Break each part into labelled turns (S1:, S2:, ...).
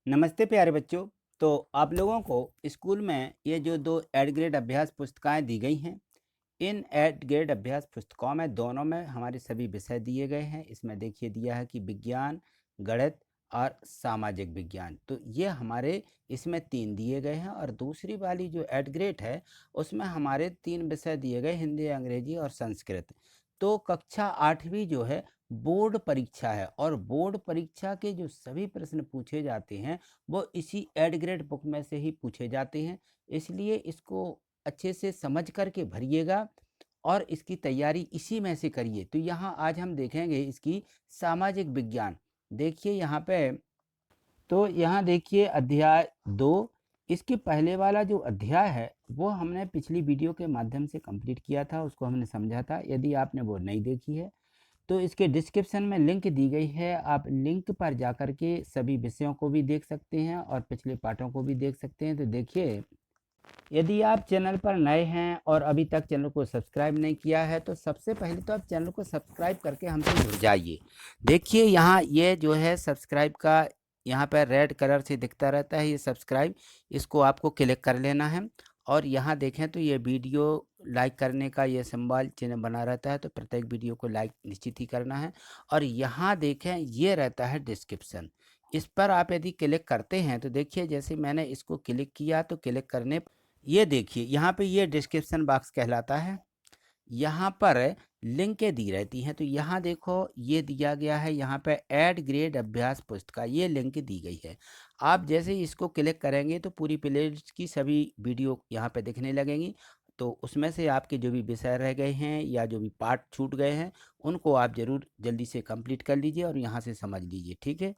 S1: नमस्ते प्यारे बच्चों। तो आप लोगों को स्कूल में ये जो दो एड ग्रेड अभ्यास पुस्तिकाएं दी गई हैं, इन एड ग्रेड अभ्यास पुस्तकों में दोनों में हमारे सभी विषय दिए गए हैं। इसमें देखिए दिया है कि विज्ञान, गणित और सामाजिक विज्ञान। तो ये हमारे इसमें 3 दिए गए हैं और दूसरी वाली जो एड ग्रेड है उसमें हमारे 3 विषय दिए गए, हिंदी, अंग्रेजी और संस्कृत। तो कक्षा 8वीं जो है बोर्ड परीक्षा है और बोर्ड परीक्षा के जो सभी प्रश्न पूछे जाते हैं वो इसी एड ग्रेड बुक में से ही पूछे जाते हैं। इसलिए इसको अच्छे से समझ कर के भरिएगा और इसकी तैयारी इसी में से करिए। तो यहाँ आज हम देखेंगे इसकी सामाजिक विज्ञान। देखिए यहाँ पे, तो यहाँ देखिए अध्याय 2। इसके पहले वाला जो अध्याय है वो हमने पिछली वीडियो के माध्यम से कंप्लीट किया था, उसको हमने समझा था। यदि आपने वो नहीं देखी है तो इसके डिस्क्रिप्शन में लिंक दी गई है, आप लिंक पर जाकर के सभी विषयों को भी देख सकते हैं और पिछले पाठों को भी देख सकते हैं। तो देखिए, यदि आप चैनल पर नए हैं और अभी तक चैनल को सब्सक्राइब नहीं किया है तो सबसे पहले तो आप चैनल को सब्सक्राइब करके हमसे जुड़ जाइए। देखिए यहाँ ये जो है सब्सक्राइब का, यहाँ पर रेड कलर से दिखता रहता है ये सब्सक्राइब, इसको आपको क्लिक कर लेना है। और यहाँ देखें तो ये वीडियो लाइक करने का ये सिंबल चिन्ह बना रहता है, तो प्रत्येक वीडियो को लाइक निश्चित ही करना है। और यहाँ देखें ये रहता है डिस्क्रिप्शन, इस पर आप यदि क्लिक करते हैं तो देखिए जैसे मैंने इसको क्लिक किया तो क्लिक करने ये देखिए यहाँ पे ये डिस्क्रिप्शन बॉक्स कहलाता है। यहाँ पर लिंकें दी रहती हैं, तो यहाँ देखो ये दिया गया है, यहाँ पे ऐड ग्रेड अभ्यास पुस्तिका ये लिंक दी गई है। आप जैसे ही इसको क्लिक करेंगे तो पूरी प्लेलिस्ट की सभी वीडियो यहाँ पे दिखने लगेंगी। तो उसमें से आपके जो भी विषय रह गए हैं या जो भी पार्ट छूट गए हैं उनको आप जरूर जल्दी से कंप्लीट कर लीजिए और यहाँ से समझ लीजिए, ठीक है।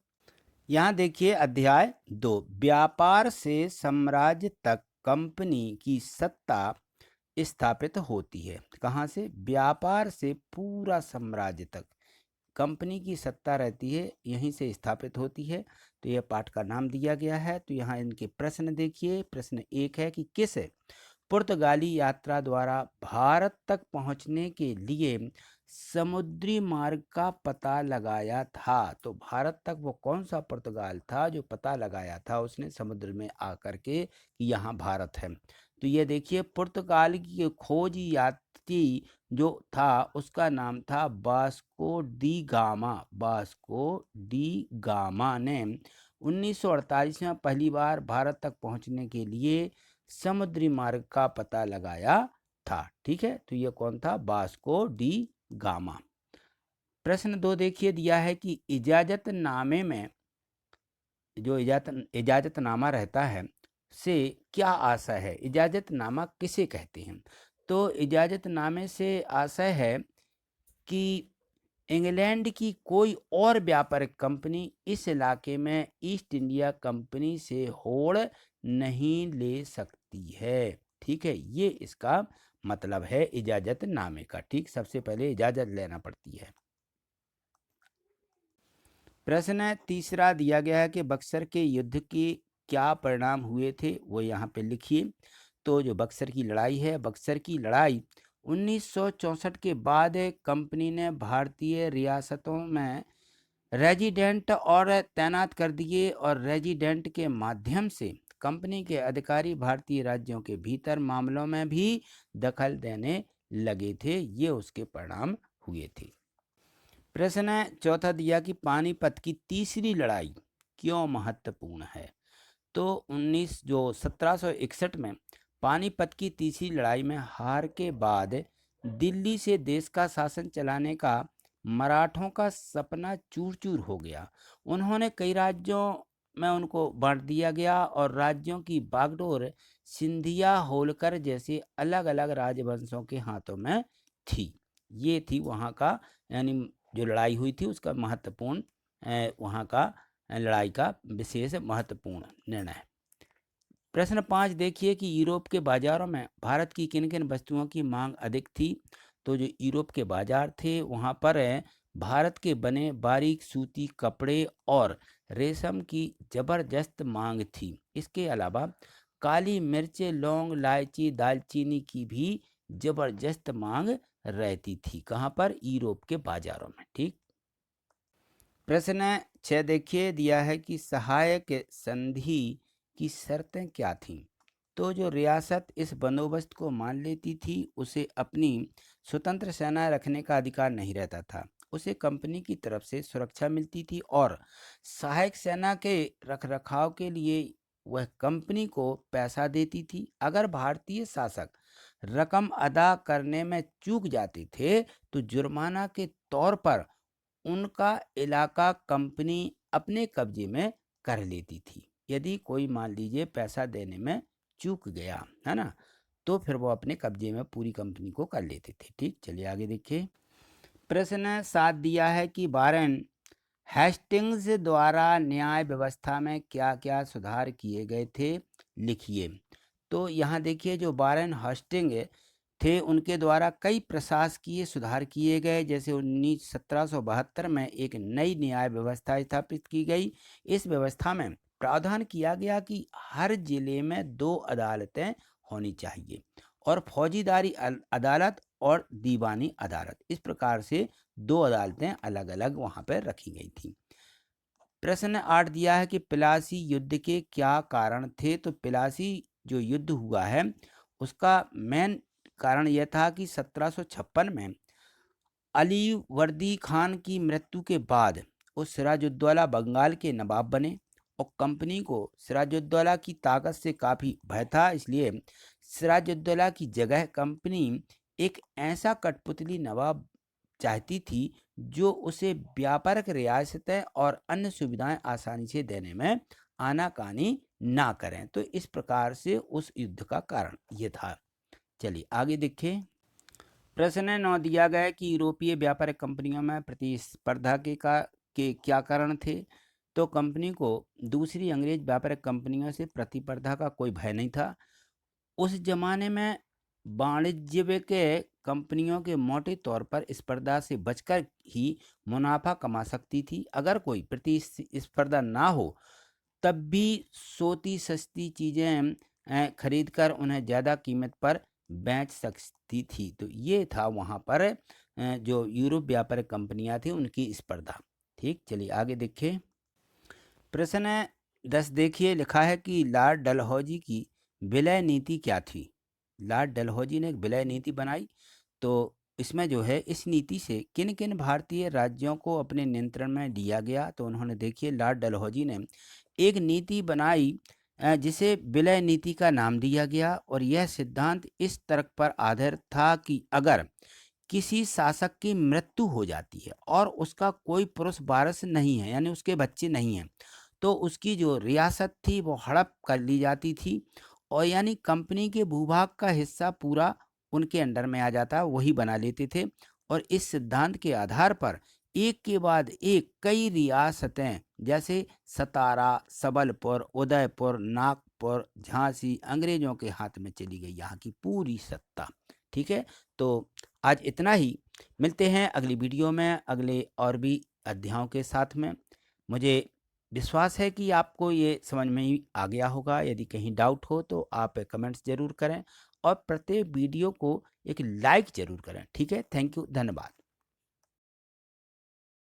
S1: यहाँ देखिए अध्याय 2, व्यापार से साम्राज्य तक कंपनी की सत्ता स्थापित होती है। कहाँ से? व्यापार से पूरा साम्राज्य तक कंपनी की सत्ता रहती है, यहीं से स्थापित होती है। तो यह पाठ का नाम दिया गया है। तो यहाँ इनके प्रश्न देखिए। प्रश्न 1 है कि किस पुर्तगाली यात्रा द्वारा भारत तक पहुंचने के लिए समुद्री मार्ग का पता लगाया था? तो भारत तक वो कौन सा पुर्तगाल था जो पता लगाया था उसने समुद्र में आकर के कि यहाँ भारत है? तो ये देखिए पुर्तगाल की खोज यात्री जो था उसका नाम था Vasco D gamma. Vasco D gamma ने 1948 में पहली बार भारत तक पहुंचने के लिए समुद्री मार्ग का पता लगाया था, ठीक है। तो ये कौन था? Vasco D gamma. प्रश्न 2 देखिए दिया है कि इजाजतनामे में जो इजाजतनामा रहता है से क्या आशय है? इजाजतनामा किसे कहते हैं? तो इजाजतनामे से आशय है कि इंग्लैंड की कोई और व्यापारिक कंपनी इस इलाके में ईस्ट इंडिया कंपनी से होड़ नहीं ले सकती है, ठीक है। ये इसका मतलब है इजाजतनामे का, ठीक। सबसे पहले इजाजत लेना पड़ती है। प्रश्न 3 दिया गया है कि बक्सर के युद्ध के क्या परिणाम हुए थे, वो यहाँ पे लिखिए। तो जो बक्सर की लड़ाई है, बक्सर की लड़ाई 1964 के बाद कंपनी ने भारतीय रियासतों में रेजिडेंट और तैनात कर दिए और रेजिडेंट के माध्यम से कंपनी के अधिकारी भारतीय राज्यों के भीतर मामलों में भी दखल देने लगे थे। ये उसके परिणाम हुए थे। प्रश्न 4 दिया कि पानीपत की तीसरी लड़ाई क्यों महत्वपूर्ण है? तो 1761 में पानीपत की तीसरी लड़ाई में हार के बाद दिल्ली से देश का शासन चलाने का मराठों का सपना चूर चूर हो गया। उन्होंने कई राज्यों में उनको बांट दिया गया और राज्यों की बागडोर सिंधिया, होलकर जैसे अलग अलग राजवंशों के हाथों में थी। ये थी वहाँ का, यानी जो लड़ाई हुई थी उसका महत्वपूर्ण, वहाँ का लड़ाई का विशेष महत्वपूर्ण निर्णय। प्रश्न 5 देखिए कि यूरोप के बाजारों में भारत की किन किन वस्तुओं की मांग अधिक थी? तो जो यूरोप के बाजार थे वहाँ पर भारत के बने बारीक सूती कपड़े और रेशम की जबरदस्त मांग थी। इसके अलावा काली मिर्च, लौंग, इलायची, दालचीनी की भी जबरदस्त मांग रहती थी। कहाँ पर? यूरोप के बाजारों में, ठीक। प्रश्न 6 देखिए, दिया है कि सहायक संधि की शर्तें क्या थीं। तो जो रियासत इस बंदोबस्त को मान लेती थी, उसे अपनी स्वतंत्र सेना रखने का अधिकार नहीं रहता था। उसे कंपनी की तरफ से सुरक्षा मिलती थी और सहायक सेना के रखरखाव के लिए वह कंपनी को पैसा देती थी। अगर भारतीय शासक रकम अदा करने में चूक जाते थे, तो जुर्माना के तौर पर उनका इलाका कंपनी अपने कब्जे में कर लेती थी। यदि कोई मान लीजिए पैसा देने में चूक गया, है ना, तो फिर वो अपने कब्जे में पूरी कंपनी को कर लेते थे। ठीक, चलिए आगे देखिए। प्रश्न 7 दिया है कि वारेन हेस्टिंग्स द्वारा न्याय व्यवस्था में क्या क्या सुधार किए गए थे, लिखिए। तो यहाँ देखिए, जो वारेन हेस्टिंग थे, उनके द्वारा कई प्रशासकीय सुधार किए गए। जैसे 1772 में एक नई न्याय व्यवस्था स्थापित की गई। इस व्यवस्था में प्रावधान किया गया कि हर जिले में 2 अदालतें होनी चाहिए और फौजीदारी अदालत और दीवानी अदालत, इस प्रकार से 2 अदालतें अलग अलग वहाँ पर रखी गई थी। प्रश्न 8 दिया है कि प्लासी युद्ध के क्या कारण थे। तो प्लासी जो युद्ध हुआ है, उसका मेन कारण यह था कि 1756 में अली वर्दी खान की मृत्यु के बाद वो सिराजुद्दौला बंगाल के नवाब बने और कंपनी को सिराजुद्दौला की ताकत से काफ़ी भय था। इसलिए सिराजुद्दौला की जगह कंपनी एक ऐसा कठपुतली नवाब चाहती थी जो उसे व्यापारिक रियासतें और अन्य सुविधाएं आसानी से देने में आनाकानी ना करें। तो इस प्रकार से उस युद्ध का कारण ये था। चलिए आगे देखिए। प्रश्न 9 दिया गया है कि यूरोपीय व्यापारिक कंपनियों में प्रतिस्पर्धा के क्या कारण थे। तो कंपनी को दूसरी अंग्रेज व्यापारिक कंपनियों से प्रतिस्पर्धा का कोई भय नहीं था। उस जमाने में वाणिज्य के कंपनियों के मोटे तौर पर स्पर्धा से बचकर ही मुनाफा कमा सकती थी। अगर कोई प्रतिस्पर्धा ना हो, तब भी सोती सस्ती चीज़ें खरीद कर उन्हें ज़्यादा कीमत पर बेच सकती थी। तो ये था वहाँ पर जो यूरोप व्यापारिक कंपनियाँ थी, उनकी स्पर्धा। ठीक, चलिए आगे देखिए। प्रश्न 10 देखिए, लिखा है कि लॉर्ड डलहौजी की विलय नीति क्या थी। लॉर्ड डलहौजी ने एक विलय नीति बनाई। तो इसमें जो है, इस नीति से किन किन भारतीय राज्यों को अपने नियंत्रण में लिया गया। तो उन्होंने देखिए, लॉर्ड डलहौजी ने एक नीति बनाई जिसे विलय नीति का नाम दिया गया और यह सिद्धांत इस तर्क पर आधारित था कि अगर किसी शासक की मृत्यु हो जाती है और उसका कोई पुरुष वारिस नहीं है, यानी उसके बच्चे नहीं हैं, तो उसकी जो रियासत थी वो हड़प कर ली जाती थी और यानी कंपनी के भूभाग का हिस्सा पूरा उनके अंडर में आ जाता, वही बना लेते थे। और इस सिद्धांत के आधार पर एक के बाद एक कई रियासतें जैसे सतारा, सबलपुर, उदयपुर, नागपुर, झांसी अंग्रेजों के हाथ में चली गई, यहाँ की पूरी सत्ता। ठीक है, तो आज इतना ही। मिलते हैं अगली वीडियो में अगले और भी अध्यायों के साथ में। मुझे विश्वास है कि आपको ये समझ में ही आ गया होगा। यदि कहीं डाउट हो तो आप कमेंट्स ज़रूर करें और प्रत्येक वीडियो को एक लाइक ज़रूर करें। ठीक है, थैंक यू, धन्यवाद।